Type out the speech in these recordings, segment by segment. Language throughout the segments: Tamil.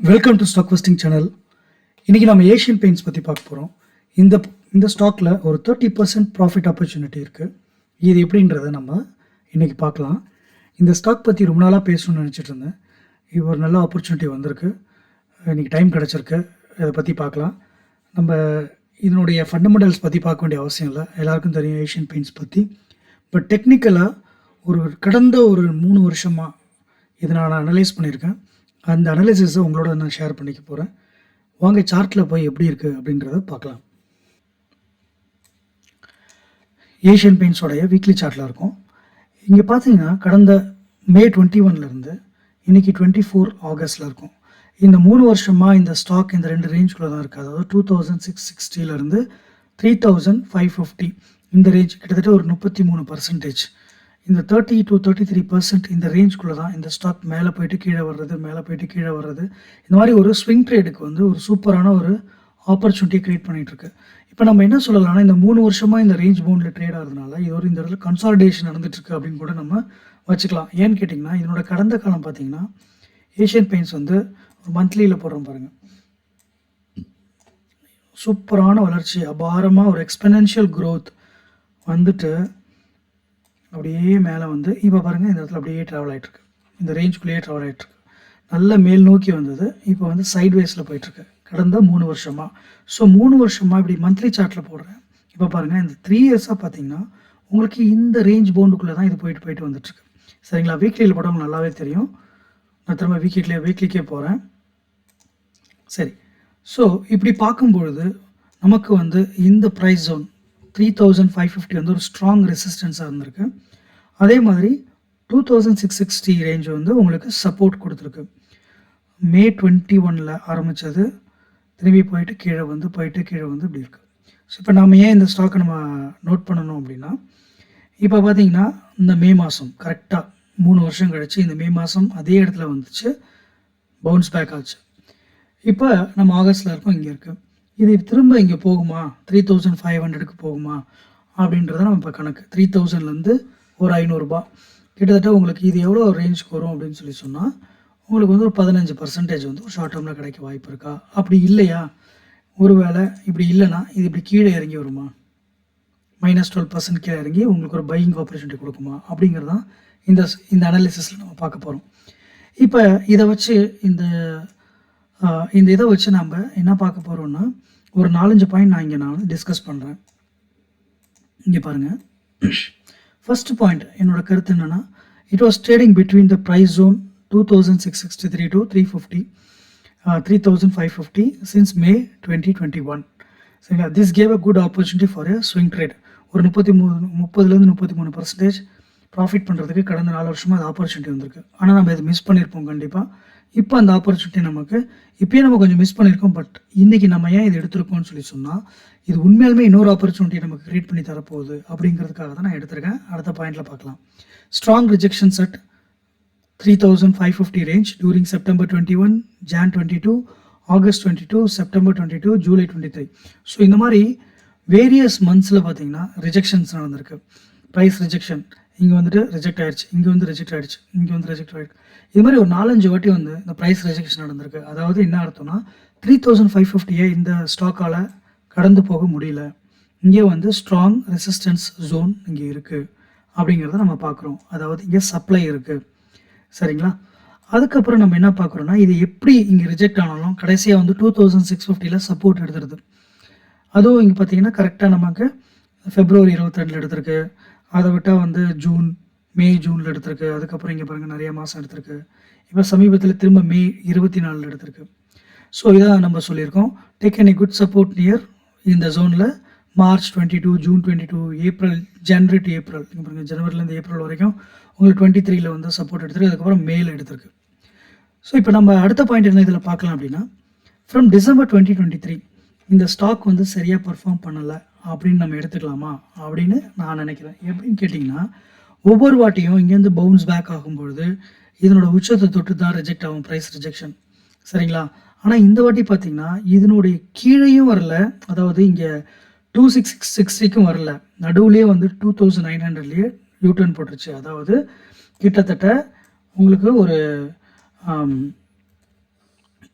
Welcome to stock vesting channel. இன்றைக்கி நம்ம ஏஷியன் பெயிண்ட்ஸ் பற்றி பார்க்க போகிறோம். இந்த ஸ்டாக்கில் ஒரு 30% ப்ராஃபிட் ஆப்பர்ச்சுனிட்டி இருக்குது. இது எப்படின்றத நம்ம இன்றைக்கி பார்க்கலாம். இந்த ஸ்டாக் பற்றி ரொம்ப நாளாக பேசணும்னு நினச்சிட்டு இருந்தேன். இது ஒரு நல்ல ஆப்பர்ச்சுனிட்டி வந்திருக்கு. இன்றைக்கி டைம் கிடச்சிருக்கு. இதை பற்றி பார்க்கலாம். நம்ம இதனுடைய ஃபண்டமெண்டல்ஸ் பற்றி பார்க்க வேண்டிய அவசியம் இல்லை, எல்லாருக்கும் தெரியும் ஏஷியன் பெயிண்ட்ஸ் பற்றி. பட் டெக்னிக்கலாக கடந்த ஒரு 3 வருஷமாக இதை நான் அனலைஸ் பண்ணியிருக்கேன். அந்த அனாலிசிஸை உங்களோட நான் ஷேர் பண்ணிக்க போகிறேன். வாங்க சார்ட்டில் போய் எப்படி இருக்குது அப்படின்றத பார்க்கலாம். ஏஷியன் பெயிண்ட்ஸோடைய வீக்லி சார்ட்டில் இருக்கும். இங்கே பார்த்தீங்கன்னா கடந்த மே 21 இன்றைக்கி 24 ஆகஸ்டில் இருக்கும். இந்த 3 வருஷமாக இந்த ஸ்டாக் இந்த 2 ரேஞ்சுக்குள்ளே தான் இருக்குது. அதாவது 2660 3550 இந்த ரேஞ்ச், கிட்டத்தட்ட ஒரு 33%. இந்த 30 to 33% இந்த ரேஞ்சுக்குள்ளே தான் இந்த ஸ்டாக் மேலே போயிட்டு கீழே வர்றது. இந்த மாதிரி ஒரு ஸ்விங் ட்ரேடுக்கு ஒரு சூப்பரான ஒரு ஆப்பர்ச்சுனிட்டியை க்ரியேட் பண்ணிகிட்ருக்கு. இப்போ நம்ம என்ன சொல்லலாம்னா, இந்த 3 வருஷமாக இந்த ரேஞ்ச் பவுண்டில் ட்ரேட் ஆகிறதுனால இது இந்த இடத்துல கன்சாலிடேஷன் நடந்துட்டுருக்கு அப்படின்னு கூட நம்ம வச்சுக்கலாம். ஏன்னு கேட்டிங்கன்னா, இதனோட கடந்த காலம் பார்த்திங்கன்னா ஏஷியன் பெயிண்ட்ஸ் ஒரு மந்த்லியில் போடுறோம் பாருங்கள், சூப்பரான வளர்ச்சி, அபாரமாக ஒரு எக்ஸ்பெனென்ஷியல் க்ரோத் வந்துட்டு அப்படியே மேலே இப்போ பாருங்கள் இந்த இடத்துல அப்படியே ட்ராவல் ஆகிட்டுருக்கு. இந்த ரேஞ்சுக்குள்ளேயே ட்ராவல் ஆகிட்டுருக்கு. நல்ல மேல் நோக்கி வந்தது, இப்போ சைட்வேஸில் போயிட்டுருக்கு கடந்த 3 வருஷமாக. ஸோ 3 வருஷமாக இப்படி மந்த்லி சார்ட்டில் போடுறேன். இப்போ பாருங்கள் இந்த 3 இயர்ஸாக பார்த்தீங்கன்னா உங்களுக்கு இந்த ரேஞ்ச் பவுண்டுக்குள்ளே தான் இது போயிட்டு வந்துட்டுருக்கு. சரிங்களா? வீக்லியில் போட்டவங்க நல்லாவே தெரியும். நான் திரும்ப வீக்லிக்கே போகிறேன். சரி, ஸோ இப்படி பார்க்கும்பொழுது நமக்கு இந்த ப்ரைஸ் ஜோன் 3550 ஒரு ஸ்ட்ராங் ரெசிஸ்டன்ஸாக இருந்திருக்கு. அதே மாதிரி 2660 ரேஞ்ச் உங்களுக்கு சப்போர்ட் கொடுத்துருக்கு. மே 21 ஆரம்பித்தது, திரும்பி போயிட்டு கீழே இப்படி இருக்குது. ஸோ இப்போ நம்ம ஏன் இந்த ஸ்டாக்கை நம்ம நோட் பண்ணணும் அப்படின்னா, இப்போ பார்த்தீங்கன்னா இந்த மே மாதம் கரெக்டாக 3 வருஷம் கழிச்சு இந்த மே மாதம் அதே இடத்துல வந்துச்சு, பவுன்ஸ் பேக் ஆச்சு. இப்போ நம்ம ஆகஸ்டில் இருக்கோம், இங்கே இருக்குது. இது திரும்ப இங்கே போகுமா, 3500க்கு போகுமா அப்படின்றத நம்ம இப்போ கணக்கு. 3000லேருந்து ஒரு 500 ரூபா கிட்டத்தட்ட உங்களுக்கு இது எவ்வளோ ரேஞ்சுக்கு வரும் அப்படின்னு சொன்னால் உங்களுக்கு ஒரு 15% ஒரு ஷார்ட் டேர்மில் கிடைக்க வாய்ப்பு இருக்கா? அப்படி இல்லையா, ஒருவேளை இப்படி இல்லைன்னா இது இப்படி கீழே இறங்கி வருமா, -12% கீழே இறங்கி உங்களுக்கு ஒரு பையிங் ஆப்பர்ச்சுனிட்டி கொடுக்குமா அப்படிங்கிறது தான் இந்த அனாலிசிஸில் நம்ம பார்க்க போகிறோம். இப்போ இதை வச்சு இதை வச்சு நம்ம என்ன பார்க்க போகிறோம்னா, ஒரு 4-5 பாயிண்ட் நான் டிஸ்கஸ் பண்ணுறேன். இங்கே பாருங்கள். ஃபர்ஸ்ட் பாயிண்ட் என்னோட கருத்து என்னென்னா, it was trading between the price zone 2663 to 3550 since May 2021. சரிங்களா? This gave a good opportunity for a swing trade. ஒரு 30லேருந்து 33% ப்ராஃபிட் பண்ணுறதுக்கு கடந்த 4 வருஷமாக அது ஆப்பர்ச்சுனிட்டி வந்திருக்கு. ஆனால் நம்ம இதை மிஸ் பண்ணியிருப்போம் கண்டிப்பாக. இப்போ அந்த ஆப்பர்ச்சுனிட்டி இப்போயே நம்ம கொஞ்சம் மிஸ் பண்ணியிருக்கோம். பட் இன்றைக்கி நம்ம ஏன் இது எடுத்திருக்கோம்னு சொன்னால், இது உண்மையாலுமே இன்னொரு ஆப்பர்ச்சுனிட்டி நமக்கு க்ரியேட் பண்ணி தரப்போகுது அப்படிங்கிறதுக்காக தான் நான் எடுத்திருக்கேன். அடுத்த பாயிண்டில் பார்க்கலாம். Strong rejections at 3550 range during September 21, Jan 22, August 22, September 22, July 23. So இந்த மாதிரி வேரியஸ் மந்த்ஸில் பார்த்தீங்கன்னா ரிஜெக்ஷன்ஸ் நடந்திருக்கு. ப்ரைஸ் ரிஜெக்ஷன், இங்கே ரிஜெக்ட் ஆகிடுச்சு, இங்கே ரிஜெக்ட் ஆகிடுச்சு, இங்கே ரிஜெக்ட் ஆகிடுச்சு. இது மாதிரி ஒரு 4-5 வாட்டி இந்த ப்ரைஸ் ரிஜெக்ஷன் நடந்திருக்கு. அதாவது என்ன அர்த்தம்னா, 3550 இந்த ஸ்டாக்கால் கடந்து போக முடியல. இங்கே ஸ்ட்ராங் ரெசிஸ்டன்ஸ் ஜோன் இங்கே இருக்குது அப்படிங்கிறத நம்ம பார்க்குறோம். அதாவது இங்கே சப்ளை இருக்குது. சரிங்களா? அதுக்கப்புறம் நம்ம என்ன பார்க்குறோன்னா, இது எப்படி இங்கே ரிஜெக்ட் ஆனாலும் கடைசியாக 2650 சப்போர்ட் எடுத்துருது. அதுவும் இங்கே பார்த்தீங்கன்னா கரெக்டாக நமக்கு February 22 எடுத்திருக்கு. அதை விட்டால் ஜூனில் எடுத்திருக்கு. அதுக்கப்புறம் இங்கே பாருங்கள் நிறைய மாதம் எடுத்திருக்கு. இப்போ சமீபத்தில் திரும்ப மே 24 எடுத்திருக்கு. ஸோ இதான் நம்ம சொல்லியிருக்கோம். Take any good support near இந்த ஜோனில் March 22, June 22, April, January to April, இங்கே பாருங்கள் ஜனவரிலேருந்து ஏப்ரல் வரைக்கும் உங்களுக்கு 23ல் சப்போர்ட் எடுத்திருக்கு. அதுக்கப்புறம் மேல் எடுத்திருக்கு. ஸோ இப்போ நம்ம அடுத்த பாயிண்ட் என்ன இதில் பார்க்கலாம் அப்படின்னா, ஃப்ரம் டிசம்பர் 2023 இந்த ஸ்டாக் சரியாக பர்ஃபார்ம் பண்ணலை அப்படின்னு நம்ம எடுத்துக்கலாமா அப்படின்னு நான் நினைக்கிறேன். எப்படின்னு கேட்டிங்கன்னா, ஒவ்வொரு வாட்டியும் இங்கேருந்து பவுன்ஸ் பேக் ஆகும்பொழுது இதனோட உச்சத்தை தொட்டு தான் ரிஜெக்ட் ஆகும், ப்ரைஸ் ரிஜெக்ஷன். சரிங்களா? ஆனால் இந்த வாட்டி பார்த்தீங்கன்னா இதனுடைய கீழேயும் வரல, அதாவது இங்கே 2660க்கும் வரல, நடுவுலேயே 2900லேயே யூட்டர்ன் போட்டுருச்சு. அதாவது கிட்டத்தட்ட உங்களுக்கு ஒரு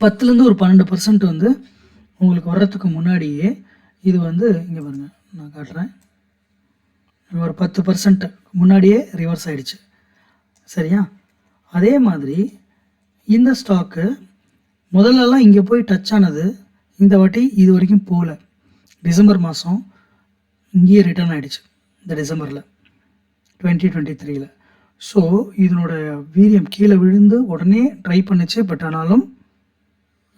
10லேருந்து ஒரு 12% வந்து உங்களுக்கு வர்றதுக்கு முன்னாடியே இது வந்து இங்கே பாருங்க, நான் காட்டுறேன். ஒரு 10% முன்னாடியே ரிவர்ஸ் ஆயிடுச்சு. சரியா? அதே மாதிரி இந்த ஸ்டாக்கு முதல்லலாம் இங்கே போய் டச் ஆனது, இந்த வாட்டி இது வரைக்கும் போகல. டிசம்பர் மாதம் இங்கேயே ரிட்டர்ன் ஆகிடுச்சு, இந்த டிசம்பரில் 2023ல். ஸோ இதனோட வீரியம் கீழே விழுந்து உடனே ட்ரை பண்ணுச்சு. பட் ஆனாலும்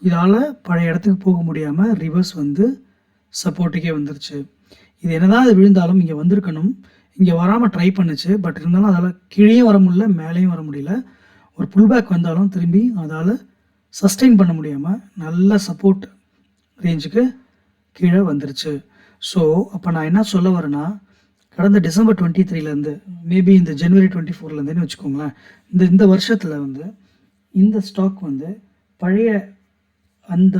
இதால் பழைய இடத்துக்கு போக முடியாமல் ரிவர்ஸ் வந்து சப்போர்ட்டுக்கே வந்துருச்சு. இது என்னதான் அது விழுந்தாலும் இங்கே வந்திருக்கணும், இங்கே வராமல் ட்ரை பண்ணுச்சு. பட் இருந்தாலும் அதால் கீழேயும் வர முடியல, மேலேயும் வர முடியல. ஒரு புல்பேக் வந்தாலும் திரும்பி அதால் சஸ்டெயின் பண்ண முடியாமல் நல்ல சப்போர்ட் ரேஞ்சுக்கு கீழே வந்துருச்சு. ஸோ அப்போ நான் என்ன சொல்ல வரேன்னா, கடந்த டிசம்பர் 23லேருந்து மேபி இந்த ஜனவரி 24லேருந்துன்னு வச்சுக்கோங்களேன், இந்த வருஷத்தில் வந்து இந்த ஸ்டாக் வந்து பழைய அந்த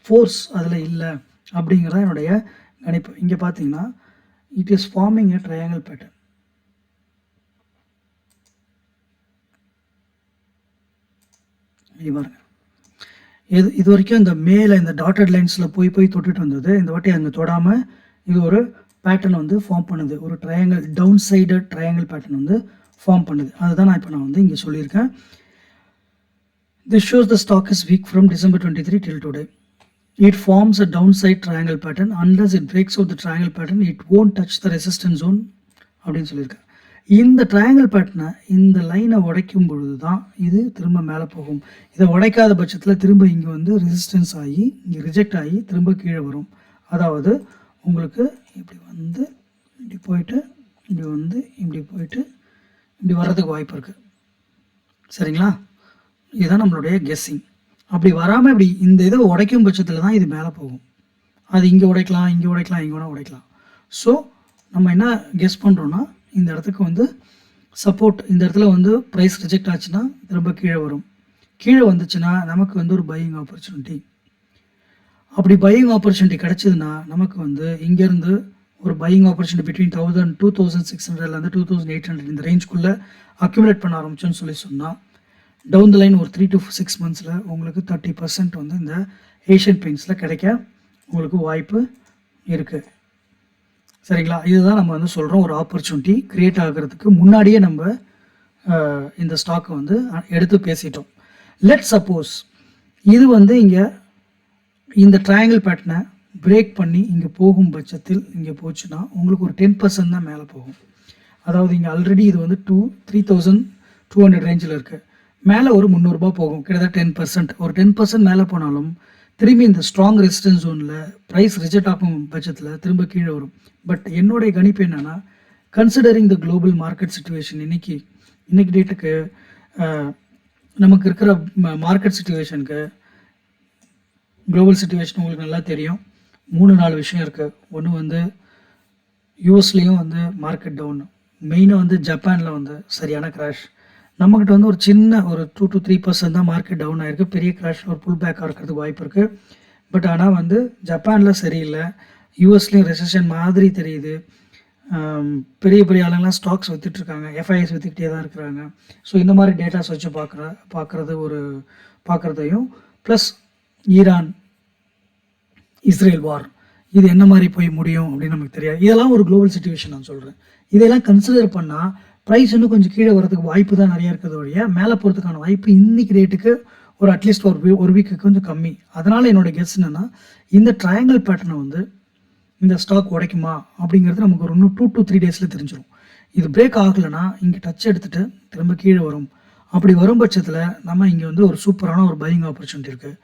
ஃபோர்ஸ் அதில் இல்லை அப்படிங்கிறத என்னுடைய கணிப்பு. இங்கே பார்த்தீங்கன்னா it is farming a triangle pattern. பாருங்க, இது வரைக்கும் இந்த மேலே இந்த டாட்டட் லைன்ஸில் போய் தொட்டுட்டு வந்தது. இந்த வாட்டி அங்கே தொடாமல் இது ஒரு பேட்டர்ன் வந்து ஃபார்ம் பண்ணுது. ஒரு triangle, down sided triangle pattern வந்து ஃபார்ம் பண்ணுது. அதுதான் நான் இப்போ வந்து இங்கே சொல்லியிருக்கேன். This shows the stock is weak from December 23 till today. It forms a downside triangle pattern. Unless it breaks out the triangle pattern, it won't touch the resistance zone அப்படின்னு சொல்லியிருக்கேன். இந்த ட்ரையாங்கிள் பேட்டர்னை, இந்த லைனை உடைக்கும் பொழுது தான் இது திரும்ப மேலே போகும். இதை உடைக்காத பட்சத்தில் திரும்ப இங்கே வந்து ரெசிஸ்டன்ஸ் ஆகி இங்கே ரிஜெக்ட் ஆகி திரும்ப கீழே வரும். அதாவது உங்களுக்கு இப்படி வந்து இப்படி போயிட்டு இப்படி வந்து இப்படி போயிட்டு இப்படி வர்றதுக்கு வாய்ப்பு இருக்குது. சரிங்களா? இதுதான் நம்மளுடைய கெஸ்ஸிங். அப்படி வராமல் இப்படி இந்த இதை உடைக்கும் பட்சத்தில் தான் இது மேலே போகும். அது இங்கே உடைக்கலாம், இங்கே உடைக்கலாம், இங்கே வேணால் உடைக்கலாம். ஸோ நம்ம என்ன கெஸ் பண்ணுறோன்னா, இந்த இடத்துக்கு வந்து சப்போர்ட், இந்த இடத்துல வந்து ப்ரைஸ் ரிஜெக்ட் ஆச்சுன்னா திரும்ப கீழே வரும். கீழே வந்துச்சுன்னா நமக்கு வந்து ஒரு பையிங் ஆப்பர்ச்சுனிட்டி. அப்படி பையிங் ஆப்பர்ச்சுனிட்டி கிடச்சிதுன்னா நமக்கு வந்து இங்கேருந்து ஒரு பையிங் ஆப்பர்ச்சுனிட்டி பிட்வீன் 2600 2800 இந்த ரேஞ்சுக்குள்ளே அக்யூமுலேட் பண்ண ஆரம்பிச்சோன்னு சொன்னால் டவுன் த லைன் ஒரு 3 to 6 monthஸில் உங்களுக்கு 30% வந்து இந்த ஏஷியன் பெயிண்ட்ஸில் கிடைக்க உங்களுக்கு வாய்ப்பு இருக்குது. சரிங்களா? இதுதான் நம்ம வந்து சொல்கிறோம், ஒரு ஆப்பர்ச்சுனிட்டி க்ரியேட் ஆகிறதுக்கு முன்னாடியே நம்ம இந்த ஸ்டாக்கை வந்து எடுத்து பேசிட்டோம். லெட் சப்போஸ் இது வந்து இங்கே இந்த ட்ரையாங்கிள் பேட்டர்னை பிரேக் பண்ணி இங்கே போகும் பட்சத்தில் இங்கே போச்சுன்னா உங்களுக்கு ஒரு 10% தான் மேலே போகும். அதாவது இங்கே ஆல்ரெடி இது வந்து 3200 ரேஞ்சில் இருக்குது. மேலே ஒரு 300 ரூபா போகும், கிட்டத்தட்ட 10%. ஒரு 10% மேலே போனாலும் திரும்பி இந்த ஸ்ட்ராங் ரெசிஸ்டன்ஸ் ஜோனில் ப்ரைஸ் ரிஜெக்ட் ஆகும் பட்சத்தில் திரும்ப கீழே வரும். பட் என்னுடைய கணிப்பு என்னென்னா, considering the global market situation, இன்னைக்கு டேட்டுக்கு நமக்கு இருக்கிற மார்க்கெட் சிச்சுவேஷனுக்கு, குளோபல் சிச்சுவேஷன் உங்களுக்கு நல்லா தெரியும். 3-4 விஷயம் இருக்குது. ஒன்று வந்து யூஎஸ்லேயும் வந்து மார்க்கெட் டவுன், மெயினாக வந்து ஜப்பானில் வந்து சரியான கிராஷ். நம்மக்கிட்ட வந்து ஒரு சின்ன ஒரு 2 to 3% தான் மார்க்கெட் டவுன் ஆகிருக்கு. பெரிய கிராஷ், ஒரு புல் பேக்காக இருக்கிறதுக்கு வாய்ப்பு இருக்குது. பட் ஆனால் வந்து ஜப்பானில் சரியில்லை, யூஎஸ்லேயும் ரெசெஷன் மாதிரி தெரியுது. பெரிய ஆளுங்கள்லாம் ஸ்டாக்ஸ் விற்றுட்ருக்காங்க, எஃப்ஐஎஸ் விற்றுக்கிட்டே தான் இருக்கிறாங்க. ஸோ இந்த மாதிரி டேட்டாஸ் வச்சு பார்க்குறதையும் ப்ளஸ் ஈரான் இஸ்ரேல் வார் இது என்ன மாதிரி போய் முடியும் அப்படின்னு நமக்கு தெரியாது. இதெல்லாம் ஒரு குளோபல் சிச்சுவேஷன் நான் சொல்கிறேன். இதெல்லாம் கன்சிடர் பண்ணால் ப்ரைஸ் இன்னும் கொஞ்சம் கீழே வரதுக்கு வாய்ப்பு தான் நிறையா இருக்கிறது வழியா, மேலே போகிறதுக்கான வாய்ப்பு இன்றைக்கி ரேட்டுக்கு ஒரு அட்லீஸ்ட் ஒரு வீக்குக்கு கொஞ்சம் கம்மி. அதனால் என்னோடய கெஸ் என்னென்னா, இந்த ட்ரையாங்கிள் பேட்டர்னை வந்து இந்த ஸ்டாக் உடைக்குமா அப்படிங்கிறது நமக்கு ஒரு இன்னும் 2 to 3 டேஸில் தெரிஞ்சிடும். இது பிரேக் ஆகலைன்னா இங்கே டச் எடுத்துகிட்டு திரும்ப கீழே வரும். அப்படி வரும் பட்சத்தில் நம்ம இங்கே வந்து ஒரு சூப்பரான ஒரு பையிங் ஆப்பர்ச்சுனிட்டி இருக்குது.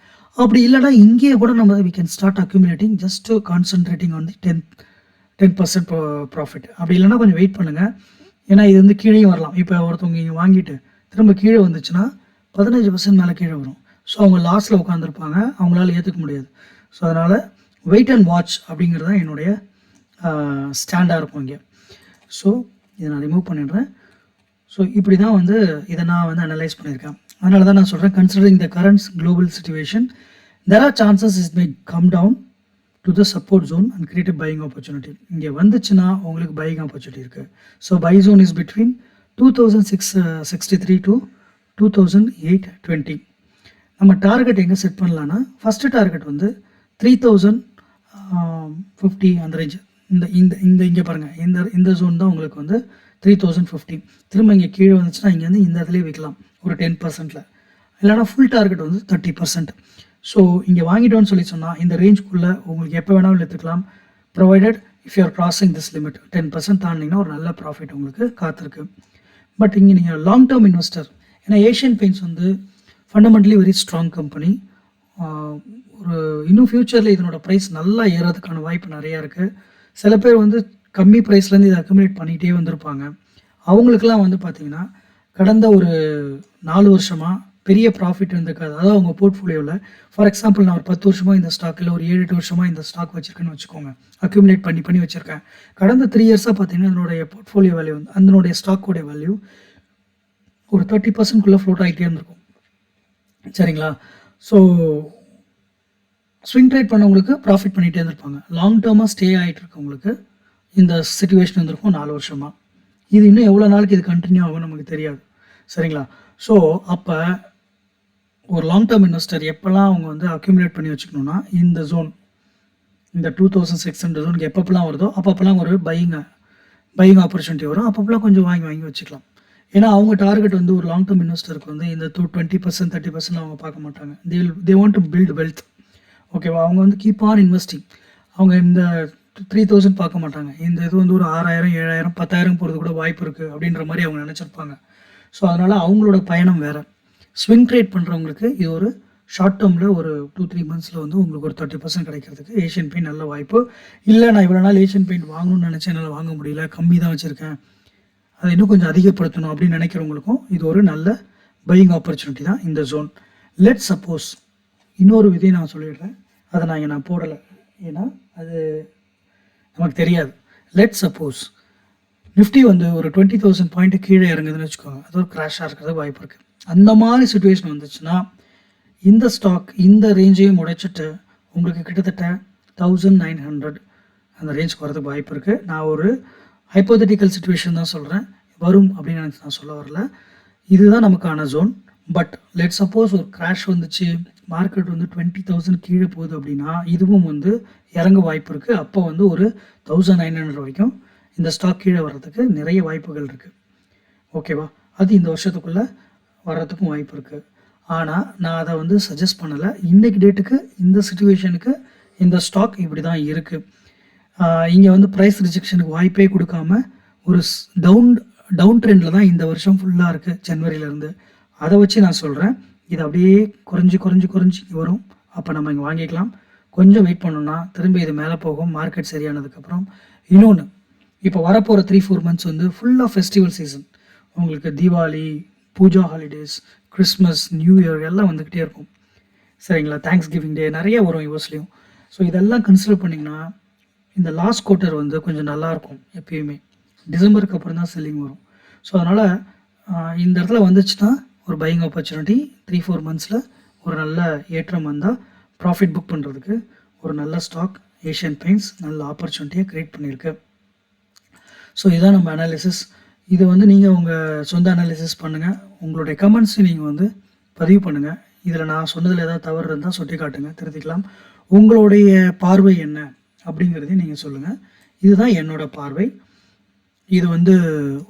அப்படி இல்லைனா இங்கேயே கூட நம்ம we can start accumulating just concentrating on the 10% profit. அப்படி இல்லைனா கொஞ்சம் வெயிட் பண்ணுங்கள். ஏன்னா இது வந்து கீழேயும் வரலாம். இப்போ ஒருத்தவங்க இங்கே வாங்கிட்டு திரும்ப கீழே வந்துச்சுன்னா 15% மேலே கீழே வரும். ஸோ அவங்க லாஸில் உட்காந்துருப்பாங்க, அவங்களால ஏற்றுக்க முடியாது. ஸோ அதனால் வெயிட் அண்ட் வாட்ச் அப்படிங்கிறது தான் என்னுடைய ஸ்டாண்டாக இருக்கும் இங்கே. ஸோ இதை நான் ரிமூவ் பண்ணிடுறேன். ஸோ இப்படி தான் வந்து இதை நான் வந்து அனலைஸ் பண்ணியிருக்கேன். அதனால தான் நான் சொல்கிறேன், considering the current global situation there are chances is may come down to the support zone and create buying opportunity. இங்கே வந்துச்சுன்னா உங்களுக்கு பையிங் ஆப்பர்ச்சுனிட்டி இருக்குது. So buy zone is between 2663 to 2820. நம்ம டார்கெட் எங்கே செட் பண்ணலான்னா, ஃபஸ்ட்டு டார்கெட் வந்து 3050 அந்த ரேஞ்ச். இந்த இந்த இந்த இங்கே பாருங்கள், இந்த இந்த ஜோன் தான் உங்களுக்கு வந்து 3050. திரும்ப இங்கே கீழே வந்துச்சுன்னா இங்கேருந்து இந்த இடத்துலேயே விற்கலாம் ஒரு 10%. இல்லைனா ஃபுல் டார்கெட் வந்து 30%. ஸோ இங்கே வாங்கிட்டோன்னு சொல்லி சொன்னால் இந்த ரேஞ்சுக்குள்ளே உங்களுக்கு எப்போ வேணாலும் எடுத்துக்கலாம், provided if you are crossing this limit 10% தாண்டிங்கன்னா ஒரு நல்ல ப்ராஃபிட் உங்களுக்கு காத்திருக்கு. பட் இங்கே நீங்கள் லாங் டேர்ம் இன்வெஸ்டர், ஏன்னா ஏஷியன் பெயிண்ட்ஸ் வந்து ஃபண்டமெண்டலி வெரி ஸ்ட்ராங் கம்பெனி. ஒரு இன்னும் ஃப்யூச்சரில் இதனோட ப்ரைஸ் நல்லா ஏறதுக்கான வாய்ப்பு நிறையா இருக்குது. சில பேர் வந்து கம்மி ப்ரைஸ்லேருந்து இதை அக்குமுலேட் பண்ணிகிட்டே வந்திருப்பாங்க. அவங்களுக்கெல்லாம் வந்து பார்த்திங்கன்னா கடந்த ஒரு 4 வருஷமாக பெரிய ப்ராஃபிட் இருந்திருக்காது. அதாவது அவங்க போர்ட்ஃபோலியோவில் ஃபார் எக்ஸாம்பிள் நான் ஒரு 10 வருஷமாக இந்த ஸ்டாக், இல்லை ஒரு 7-8 வருஷமாக இந்த ஸ்டாக் வச்சுருக்கேன்னு வச்சுக்கோங்க, அக்யூமுலேட் பண்ணி வச்சுருக்கேன். கடந்த 3 இயர்ஸாக பார்த்தீங்கன்னா அதனுடைய போர்ட்ஃபோலியோ வேல்யூ வந்து அதனுடைய ஸ்டாக்கோடைய வேல்யூ ஒரு 30%குள்ளே ஃப்ளோட் ஆகிட்டே இருந்திருக்கும். சரிங்களா? ஸோ ஸ்விங் ட்ரேட் பண்ணவங்களுக்கு ப்ராஃபிட் பண்ணிகிட்டே இருந்திருப்பாங்க. லாங் டேர்மாக ஸ்டே ஆகிட்டு இருக்கவங்களுக்கு இந்த சிச்சுவேஷன் இருந்திருக்கும் 4 வருஷமாக. இது இன்னும் எவ்வளோ நாளைக்கு இது கண்டினியூ ஆகும் நமக்கு தெரியாது. சரிங்களா? ஸோ அப்போ ஒரு லாங் டேர்ம் இன்வெஸ்டர் எப்போல்லாம் அவங்க வந்து அக்யூமுலேட் பண்ணி வச்சுக்கணுன்னா, இந்த ஜோன், இந்த 2600 ஜோனுக்கு எப்பப்பெல்லாம் வருதோ அப்பப்பெல்லாம் ஒரு பையிங் ஆப்பர்ச்சுனிட்டி வரும். அப்பப்பெல்லாம் கொஞ்சம் வாங்கி வச்சுக்கலாம். ஏன்னா அவங்க டார்கெட் வந்து ஒரு லாங் டேர்ம் இன்வெஸ்டருக்கு வந்து இந்த 20% 30% அவங்க பார்க்க மாட்டாங்க. They want to build wealth. ஓகேவா? அவங்க வந்து கீப் ஆன் இன்வெஸ்டிங். அவங்க இந்த 3000 பார்க்க மாட்டாங்க. இந்த இது வந்து ஒரு 6000 7000 10,000 போகிறது கூட வாய்ப்பு இருக்குது அப்படின்ற மாதிரி அவங்க நினச்சிருப்பாங்க. ஸோ அதனால் அவங்களோட பயணம் வேறு. ஸ்விங் ட்ரேட் பண்ணுறவங்களுக்கு இது ஒரு ஷார்ட் டேர்மில் ஒரு 2-3 மந்த்ஸில் வந்து உங்களுக்கு ஒரு 30% கிடைக்கிறதுக்கு ஏஷியன் பெயிண்ட் நல்ல வாய்ப்பு. இல்லை நான் இவ்வளோ நாள் ஏஷியன் பெயிண்ட் வாங்கணும்னு நினச்சேன், என்னால் வாங்க முடியல, கம்மி தான் வச்சுருக்கேன், அதை இன்னும் கொஞ்சம் அதிகப்படுத்தணும் அப்படின்னு நினைக்கிறவங்களுக்கும் இது ஒரு நல்ல பையிங் ஆப்பர்ச்சுனிட்டி தான் இந்த ஜோன். லெட் சப்போஸ் இன்னொரு விதியை நான் சொல்லிடுறேன், அதை நான் போடலை, ஏன்னா அது நமக்கு தெரியாது. லெட் சப்போஸ் நிஃப்டி வந்து ஒரு 20,000 பாயிண்ட்டு கீழே இறங்குதுன்னு வச்சுக்கோங்க, அது ஒரு கிராஷாக இருக்கிறது வாய்ப்பு இருக்குது. அந்த மாதிரி சுச்சுவேஷன் வந்துச்சுன்னா இந்த ஸ்டாக் இந்த ரேஞ்சையும் உடைச்சிட்டு உங்களுக்கு கிட்டத்தட்ட 1900 அந்த ரேஞ்சுக்கு வரதுக்கு வாய்ப்பு இருக்குது. நான் ஒரு ஹைப்போதெட்டிக்கல் சிச்சுவேஷன் தான் சொல்கிறேன், வரும் அப்படின்னு நான் சொல்ல வரல. இதுதான் நமக்கான ஜோன். பட் லெட் சப்போஸ் ஒரு கிராஷ் வந்துச்சு, மார்க்கெட் வந்து 20,000 கீழே போகுது அப்படின்னா இதுவும் வந்து இறங்க வாய்ப்பு இருக்குது. அப்போ வந்து ஒரு 1900 வரைக்கும் இந்த ஸ்டாக் கீழே வர்றதுக்கு நிறைய வாய்ப்புகள் இருக்குது. ஓகேவா? அது இந்த வருஷத்துக்குள்ளே வர்றதுக்கும் வாய்ப்பு இருக்குது. ஆனால் நான் அதை வந்து சஜஸ்ட் பண்ணலை. இன்றைக்கி டேட்டுக்கு இந்த சிச்சுவேஷனுக்கு இந்த ஸ்டாக் இப்படி தான் இருக்குது. இங்கே வந்து ப்ரைஸ் ரிஜெக்ஷனுக்கு வாய்ப்பே கொடுக்காம ஒரு டவுன் ட்ரெண்டில் தான் இந்த வருஷம் ஃபுல்லாக இருக்குது, ஜனவரியிலேருந்து. அதை வச்சு நான் சொல்கிறேன், இது அப்படியே குறைஞ்சி வரும். அப்போ நம்ம இங்கே வாங்கிக்கலாம். கொஞ்சம் வெயிட் பண்ணோன்னா திரும்ப இது மேலே போகும் மார்க்கெட் சரியானதுக்கப்புறம். இன்னொன்று, இப்போ வரப்போகிற 3-4 மந்த்ஸ் வந்து ஃபுல்லாக ஃபெஸ்டிவல் சீசன். உங்களுக்கு Deepavali, Puja holidays, Christmas, new year எல்லாம் வந்துக்கிட்டே இருக்கும். சரிங்களா? தேங்க்ஸ் கிவிங் டே நிறைய வரும் யூஎஸ்லேயும். ஸோ இதெல்லாம் கன்சிடர் பண்ணிங்கன்னா இந்த லாஸ்ட் குவார்ட்டர் வந்து கொஞ்சம் நல்லாயிருக்கும். எப்பயுமே டிசம்பருக்கு அப்புறம் தான் செல்லிங் வரும். ஸோ அதனால் இந்த இடத்துல வந்துச்சுன்னா ஒரு பையிங் ஆப்பர்ச்சுனிட்டி 3-4 மந்த்ஸில் ஒரு நல்ல ஏற்றம் வந்தால் ப்ராஃபிட் புக் பண்ணுறதுக்கு ஒரு நல்ல ஸ்டாக் ஏஷியன் பெயிண்ட்ஸ் நல்ல ஆப்பர்ச்சுனிட்டியை க்ரியேட் பண்ணியிருக்கு. ஸோ இதுதான் நம்ம அனாலிசிஸ். இது வந்து நீங்கள் உங்கள் சொந்த அனாலிசிஸ் பண்ணுங்கள். உங்களுடைய கமெண்ட்ஸை நீங்கள் வந்து பதிவு பண்ணுங்கள். இதில் நான் சொன்னதில் ஏதாவது தவறு இருந்தால் சுட்டி காட்டுங்க, திருத்திக்கலாம். உங்களுடைய பார்வை என்ன அப்படிங்கிறதையும் நீங்கள் சொல்லுங்கள். இதுதான் என்னோடய பார்வை. இது வந்து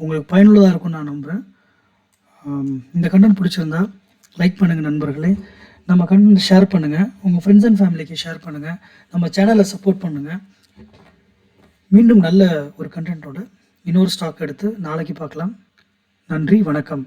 உங்களுக்கு பயனுள்ளதாக இருக்கும்னு நான் நம்புகிறேன். இந்த கண்டென்ட் பிடிச்சிருந்தா லைக் பண்ணுங்கள் நண்பர்களே. நம்ம கண்டென்ட் ஷேர் பண்ணுங்கள், உங்கள் ஃப்ரெண்ட்ஸ் அண்ட் ஃபேமிலிக்கு ஷேர் பண்ணுங்கள், நம்ம சேனலை சப்போர்ட் பண்ணுங்கள். மீண்டும் நல்ல ஒரு கண்டென்ட்டோட இன்னொரு ஸ்டாக் எடுத்து நாளைக்கு பார்க்கலாம். நன்றி, வணக்கம்.